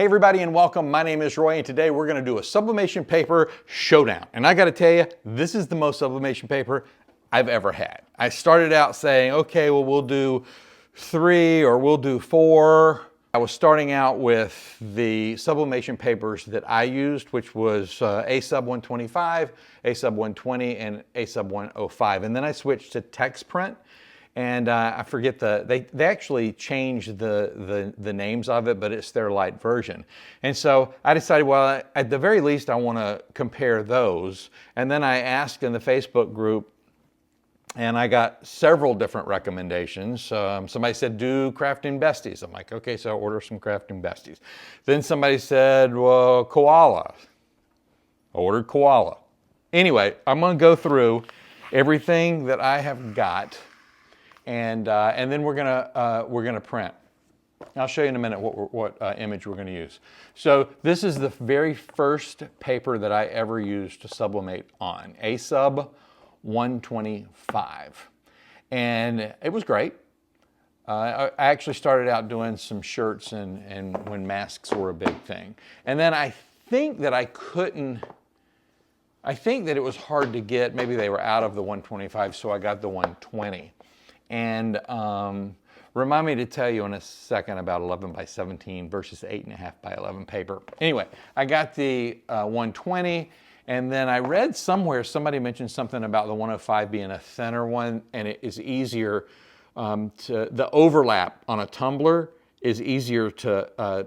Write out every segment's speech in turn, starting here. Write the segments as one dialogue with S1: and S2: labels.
S1: Hey everybody and welcome. My name is Roy and today we're going to do a sublimation paper showdown. And I got to tell you, this is the most sublimation paper I've ever had. I started out saying, okay, well we'll do 3 or we'll do 4. I was starting out with the sublimation papers that I used, which was ASub 125, ASub 120, and ASub 105. And then I switched to TexPrint. And I forget they actually changed the names of it, but it's their light version. And so I decided, well, at the very least, I want to compare those. And then I asked in the Facebook group, and I got several different recommendations. Somebody said, do Crafting Besties. I'm like, okay, so I'll order some Crafting Besties. Then somebody said, well, Koala. I ordered Koala. Anyway, I'm going to go through everything that I have got. And then we're gonna print. I'll show you in a minute what image we're gonna use. So this is the very first paper that I ever used to sublimate on, ASub 125. And it was great. I actually started out doing some shirts and when masks were a big thing. And then I think that it was hard to get, maybe they were out of the 125, so I got the 120. And remind me to tell you in a second about 11 by 17 versus 8.5 by 11 paper. Anyway, I got the 120, and then I read somewhere, somebody mentioned something about the 105 being a thinner one, and it is easier the overlap on a tumbler is easier to,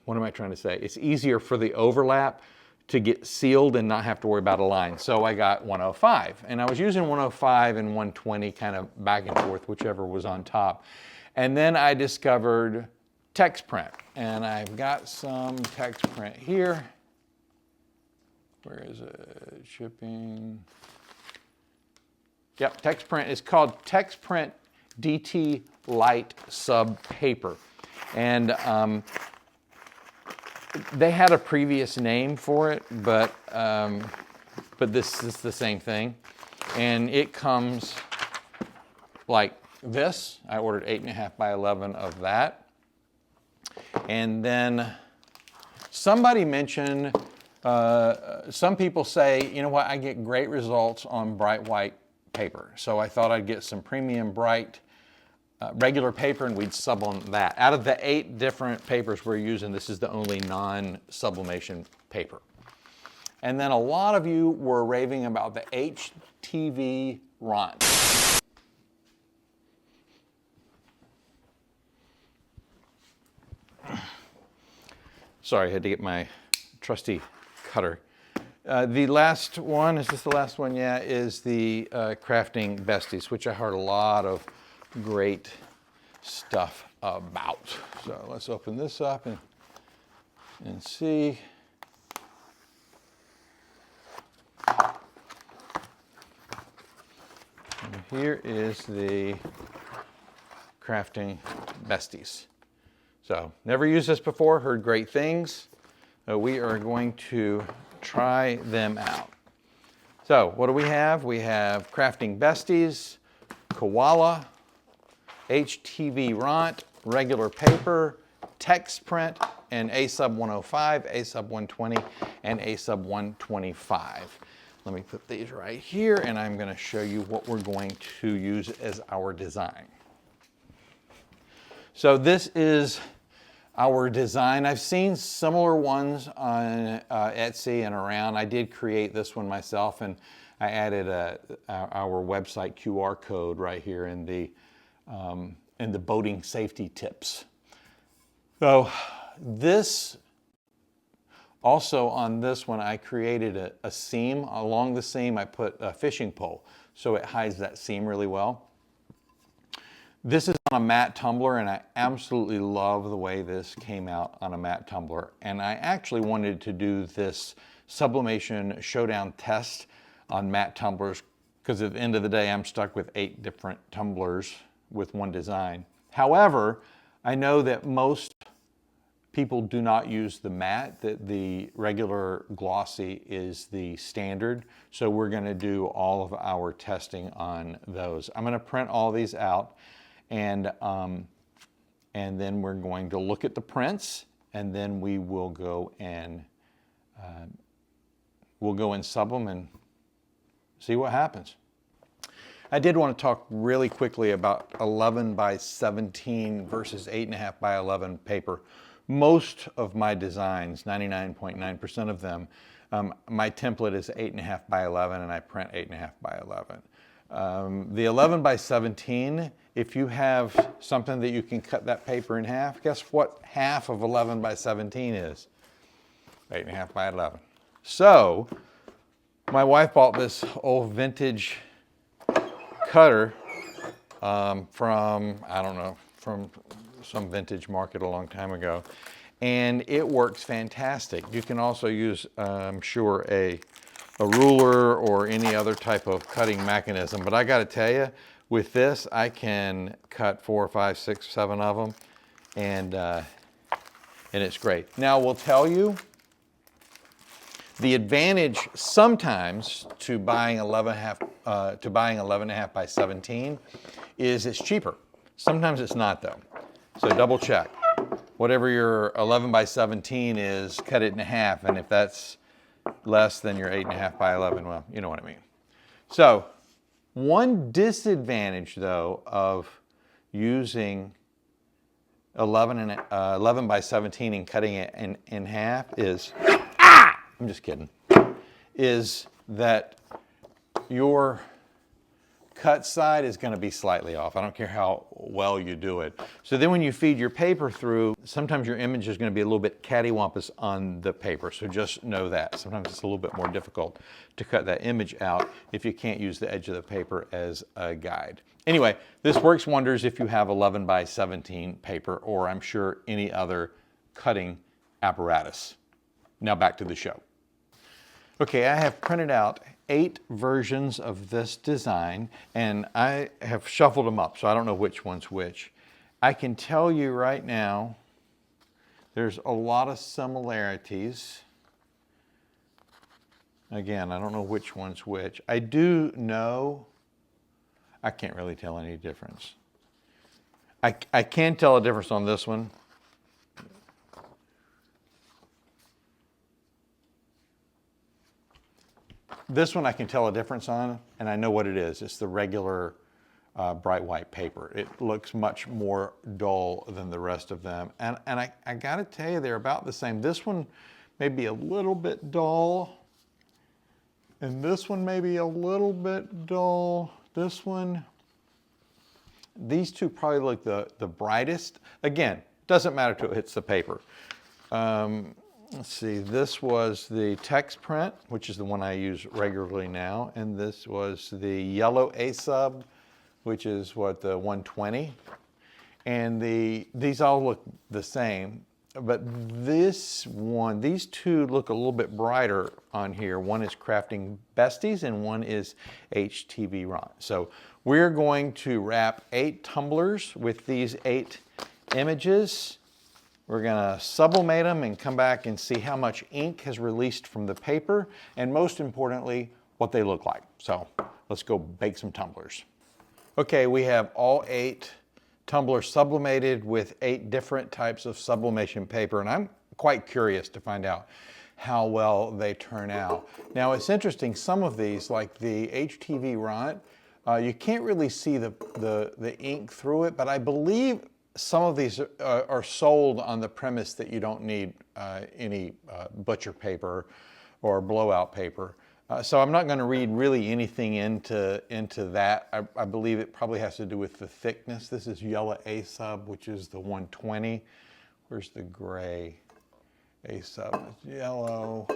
S1: what am I trying to say? It's easier for the overlap to get sealed and not have to worry about a line. So I got 105, and I was using 105 and 120 kind of back and forth, whichever was on top. And then I discovered TexPrint, and I've got some TexPrint here. Where is it? Shipping. Yep, TexPrint is called TexPrint DTXP Light sub paper. And they had a previous name for it, but this is the same thing. And it comes like this. I ordered 8.5 by 11 of that. And then somebody mentioned, some people say, you know what, I get great results on bright white paper. So I thought I'd get some premium bright regular paper and we'd sub on that. Out of the 8 different papers we're using, this is the only non-sublimation paper. And then a lot of you were raving about the HTVRont. Sorry, I had to get my trusty cutter. The last one, is this the last one? Yeah, is the Crafting Besties, which I heard a lot of great stuff about. So let's open this up and see. And here is the Crafting Besties. So never used this before, heard great things. We are going to try them out. So what do we have? We have Crafting Besties, Koala, HTVRont, regular paper, TexPrint, and ASub 105, ASub 120, and ASub 125. Let me put these right here, and I'm going to show you what we're going to use as our design. So this is our design. I've seen similar ones on Etsy and around. I did create this one myself, and I added our website QR code right here in the boating safety tips. So this, also on this one, I created a seam. Along the seam, I put a fishing pole, so it hides that seam really well. This is on a matte tumbler, and I absolutely love the way this came out on a matte tumbler. And I actually wanted to do this sublimation showdown test on matte tumblers, because at the end of the day, I'm stuck with 8 different tumblers with one design. However, I know that most people do not use the matte, that the regular glossy is the standard. So we're gonna do all of our testing on those. I'm gonna print all these out, and then we're going to look at the prints and then we will go and sub them and see what happens. I did want to talk really quickly about 11 by 17 versus 8.5 by 11 paper. Most of my designs, 99.9% of them, my template is 8.5 by 11 and I print 8.5 by 11. The 11 by 17, if you have something that you can cut that paper in half, guess what half of 11 by 17 is? 8.5 by 11. So, my wife bought this old vintage cutter from, I don't know, from some vintage market a long time ago. And it works fantastic. You can also use, I'm sure, a ruler or any other type of cutting mechanism. But I gotta tell you, with this, I can cut 4, 5, 6, 7 of them, and it's great. Now, we'll tell you, the advantage sometimes to buying 11.5 by 17 is it's cheaper. Sometimes it's not though. So double check. Whatever your 11 by 17 is, cut it in half, and if that's less than your 8.5 by 11, well, you know what I mean. So one disadvantage though of using 11 by 17 and cutting it in half is, I'm just kidding, is that your cut side is going to be slightly off. I don't care how well you do it. So then when you feed your paper through, sometimes your image is going to be a little bit cattywampus on the paper. So just know that. Sometimes it's a little bit more difficult to cut that image out if you can't use the edge of the paper as a guide. Anyway, this works wonders if you have 11 by 17 paper, or I'm sure any other cutting apparatus. Now back to the show. Okay, I have printed out 8 versions of this design, and I have shuffled them up, so I don't know which one's which. I can tell you right now, there's a lot of similarities. Again, I don't know which one's which. I do know, I can't really tell any difference. I can tell a difference on this one. This one I can tell a difference on, and I know what it is. It's the regular bright white paper. It looks much more dull than the rest of them. And I gotta tell you, they're about the same. This one may be a little bit dull, and this one may be a little bit dull. This one, these two probably look the brightest. Again, doesn't matter till it hits the paper. Let's see, this was the TexPrint, which is the one I use regularly now, and this was the yellow ASub, which is what, the 120. And these all look the same, but this one, these two look a little bit brighter on here. One is Crafting Besties and one is HTVRont. So we're going to wrap 8 tumblers with these 8 images. We're gonna sublimate them and come back and see how much ink has released from the paper, and most importantly, what they look like. So let's go bake some tumblers. Okay, we have all 8 tumblers sublimated with 8 different types of sublimation paper, and I'm quite curious to find out how well they turn out. Now it's interesting, some of these, like the HTVRont, you can't really see the ink through it, but I believe some of these are sold on the premise that you don't need any butcher paper or blowout paper. So I'm not going to read really anything into that. I believe it probably has to do with the thickness. This is yellow ASub, which is the 120. Where's the gray ASub? It's yellow,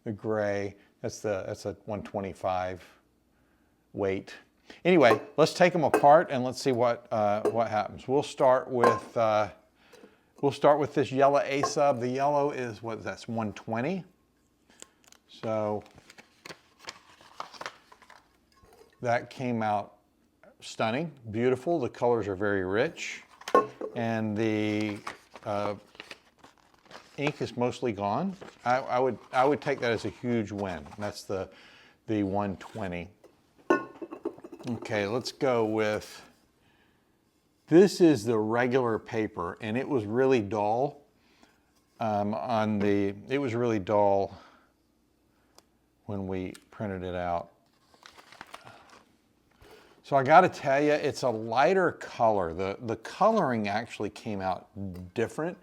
S1: the gray. That's a 125 weight. Anyway, let's take them apart and let's see what happens. We'll start with this yellow ASub. The yellow is what? That's 120. So that came out stunning, beautiful. The colors are very rich, and the ink is mostly gone. I would take that as a huge win. That's the 120. Okay, let's go with, this is the regular paper, and it was really dull. it was really dull when we printed it out. So I got to tell you, it's a lighter color. The coloring actually came out different.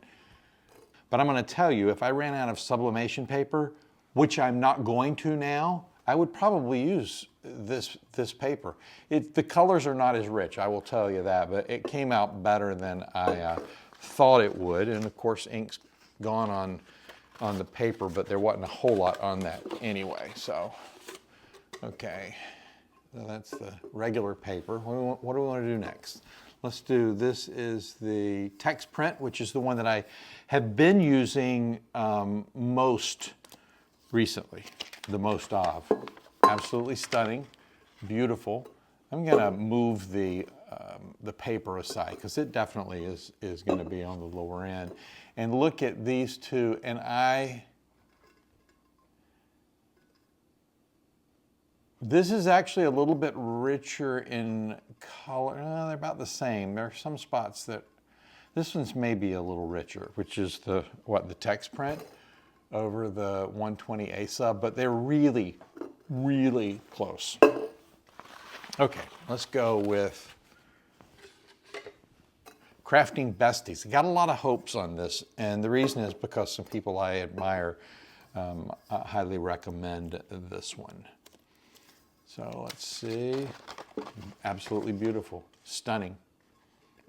S1: But I'm going to tell you, if I ran out of sublimation paper, which I'm not going to now, I would probably use this paper. The colors are not as rich, I will tell you that, but it came out better than I thought it would. And of course, ink's gone on the paper, but there wasn't a whole lot on that anyway. So, okay, so that's the regular paper. What do we want to do next? Let's do, this is the TexPrint, which is the one that I have been using most recently, the most of. Absolutely stunning, beautiful. I'm gonna move the paper aside because it definitely is gonna be on the lower end. And look at these two, and this is actually a little bit richer in color. They're about the same. There are some spots that, this one's maybe a little richer, which is the TexPrint over the 120 ASub, but they're really, really close. Okay, let's go with Crafting Besties. I got a lot of hopes on this, and the reason is because some people I admire highly recommend this one. So let's see, absolutely beautiful, stunning,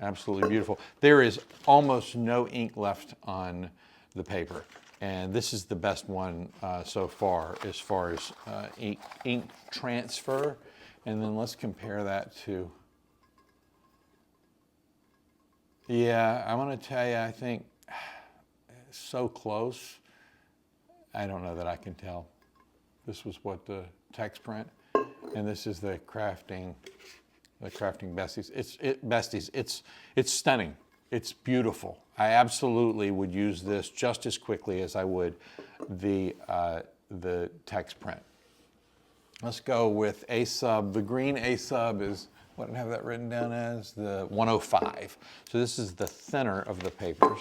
S1: absolutely beautiful. There is almost no ink left on the paper, and this is the best one so far as ink transfer. And then let's compare that to, yeah, I'm gonna tell you, I think so close, I don't know that I can tell. This was what the TexPrint, and this is the crafting Besties. It's stunning. It's beautiful. I absolutely would use this just as quickly as I would the TexPrint. Let's go with ASub. The green ASub is, what did I have that written down as? The 105. So this is the thinner of the papers.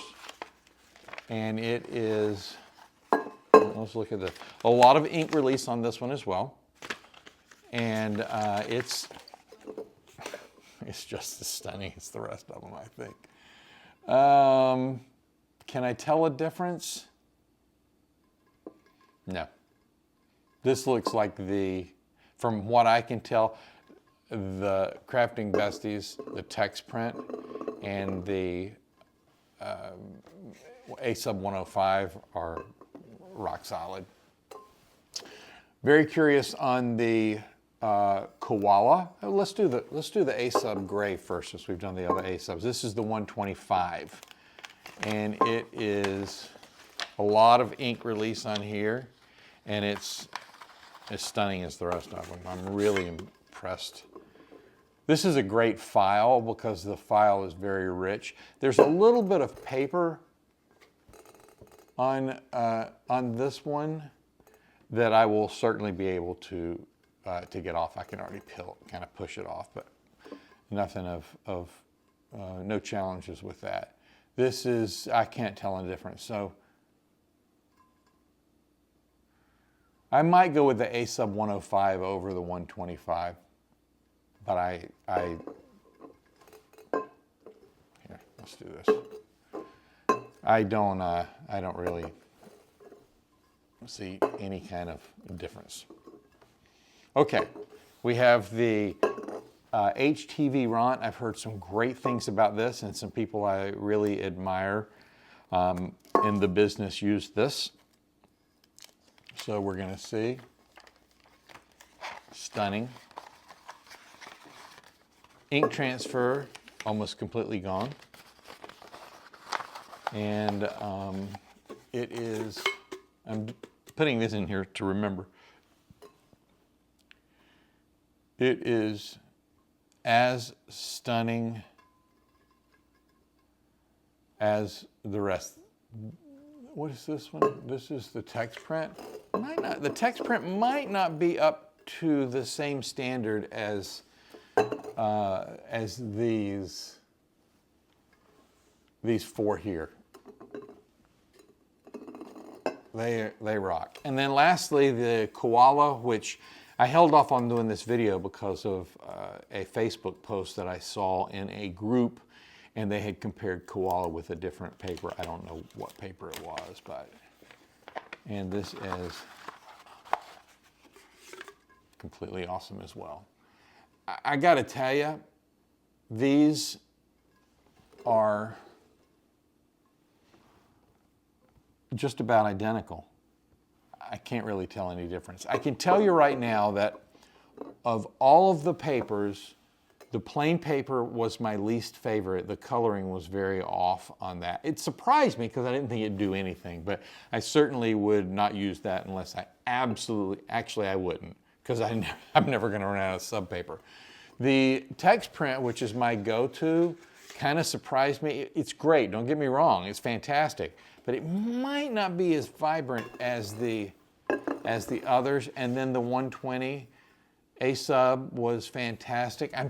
S1: And it is, let's look at a lot of ink release on this one as well. And it's just as stunning as the rest of them, I think. Can I tell a difference? No. This looks like from what I can tell, the Crafting Besties, the TexPrint, and the ASub 105 are rock solid. Very curious on the Koala. Let's do the ASub gray first, since we've done the other ASubs. This is the 125, and it is a lot of ink release on here, and it's as stunning as the rest of them. I'm really impressed. This is a great file because the file is very rich. There's a little bit of paper on this one that I will certainly be able to get off. I can already kind of push it off, but nothing of no challenges with that. This is, I can't tell the difference. So I might go with the ASub 105 over the 125, but here, let's do this. I don't really see any kind of difference. Okay, we have the HTVRont. I've heard some great things about this, and some people I really admire in the business use this. So we're going to see. Stunning. Ink transfer almost completely gone. And it is, I'm putting this in here to remember. It is as stunning as the rest. What is this one? This is the TexPrint. The TexPrint might not be up to the same standard as these four here. They rock. And then lastly, the Koala, which I held off on doing this video because of a Facebook post that I saw in a group, and they had compared Koala with a different paper. I don't know what paper it was, but, and this is completely awesome as well. I gotta tell you, these are just about identical. I can't really tell any difference. I can tell you right now that of all of the papers, the plain paper was my least favorite. The coloring was very off on that. It surprised me because I didn't think it'd do anything, but I certainly would not use that unless I actually I wouldn't, because I'm never gonna run out of sub paper. The TexPrint, which is my go-to, kind of surprised me. It's great, don't get me wrong, it's fantastic, but it might not be as vibrant as the others. And then the 120 ASub was fantastic. I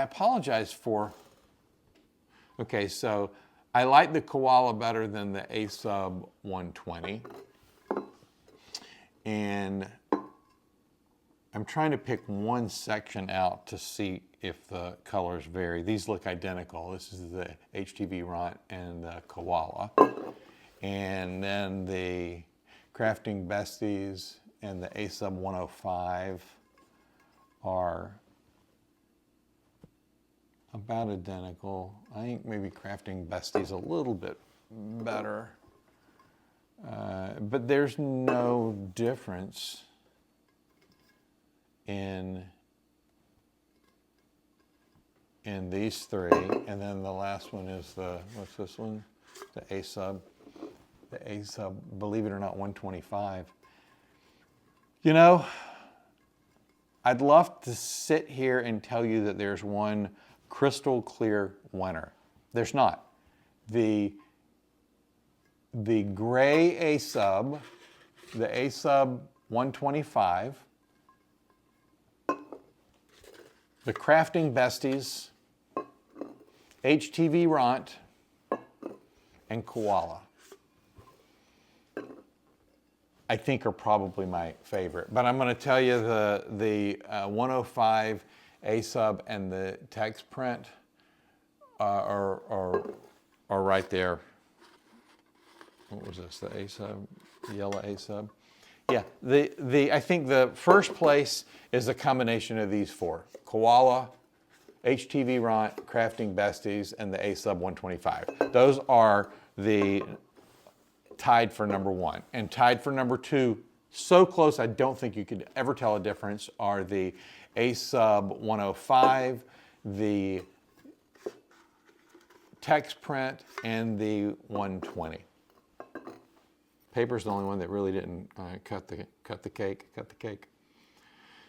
S1: apologize for, okay, so I like the Koala better than the ASub 120. And I'm trying to pick one section out to see if the colors vary. These look identical. This is the HTVRont and the Koala. And then the Crafting Besties and the ASub 105 are about identical. I think maybe Crafting Besties a little bit better. But there's no difference in these three. And then the last one is the, what's this one? The ASub. The ASub, believe it or not, 125. You know, I'd love to sit here and tell you that there's one crystal clear winner. There's not. The gray ASub, the ASub 125, the Crafting Besties, HTVRont, and Koala, I think are probably my favorite. But I'm going to tell you the 105 ASub and the TexPrint are right there. What was this? The ASub, the yellow ASub. Yeah, I think the first place is a combination of these four: Koala, HTVRont, Crafting Besties, and the ASub 125. Those are the tied for number one. And tied for number two, so close I don't think you could ever tell a difference, are the ASub 105, the TexPrint, and the 120. Paper's the only one that really didn't cut the cake.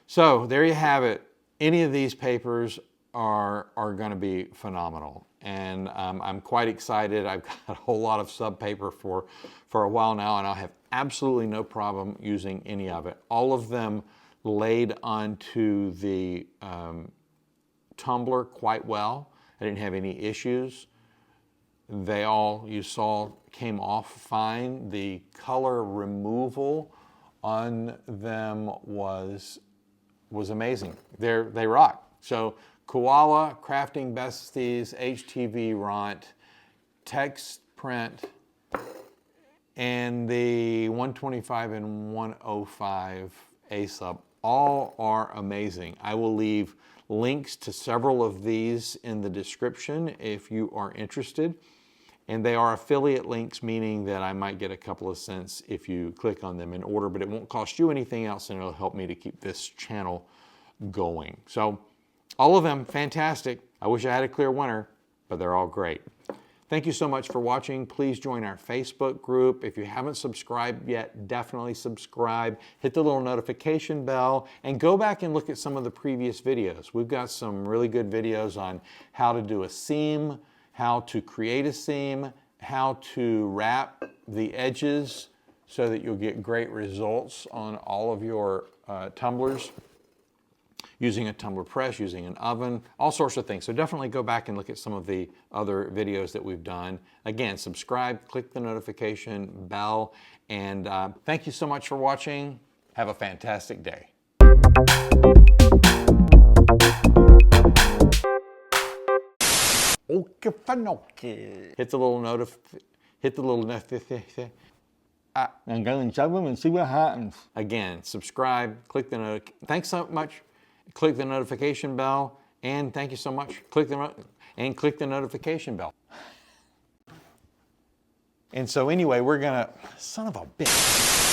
S1: So there you have it. Any of these papers are going to be phenomenal, and I'm quite excited. I've got a whole lot of sub paper for a while now, and I'll have absolutely no problem using any of it. All of them laid onto the Tumbler quite well. I didn't have any issues. They all, you saw, came off fine. The color removal on them was amazing. They rock. So Koala, Crafting Besties, HTVRont, TexPrint, and the 125 and 105 ASub all are amazing. I will leave links to several of these in the description if you are interested. And they are affiliate links, meaning that I might get a couple of cents if you click on them in order, but it won't cost you anything else, and it'll help me to keep this channel going. So all of them fantastic. I wish I had a clear winner, but they're all great. Thank you so much for watching. Please join our Facebook group. If you haven't subscribed yet, definitely subscribe. Hit the little notification bell and go back and look at some of the previous videos. We've got some really good videos on how to do a seam, how to create a seam, how to wrap the edges so that you'll get great results on all of your tumblers. using a tumbler press, using an oven, all sorts of things. So definitely go back and look at some of the other videos that we've done. Again, subscribe, click the notification bell, and thank you so much for watching. Have a fantastic day. Hit the little notification.
S2: And go and show them and see what happens.
S1: Again, subscribe, click the notification. Thanks so much. Click the notification bell, and thank you so much. Click the notification bell. And so anyway, we're gonna, son of a bitch.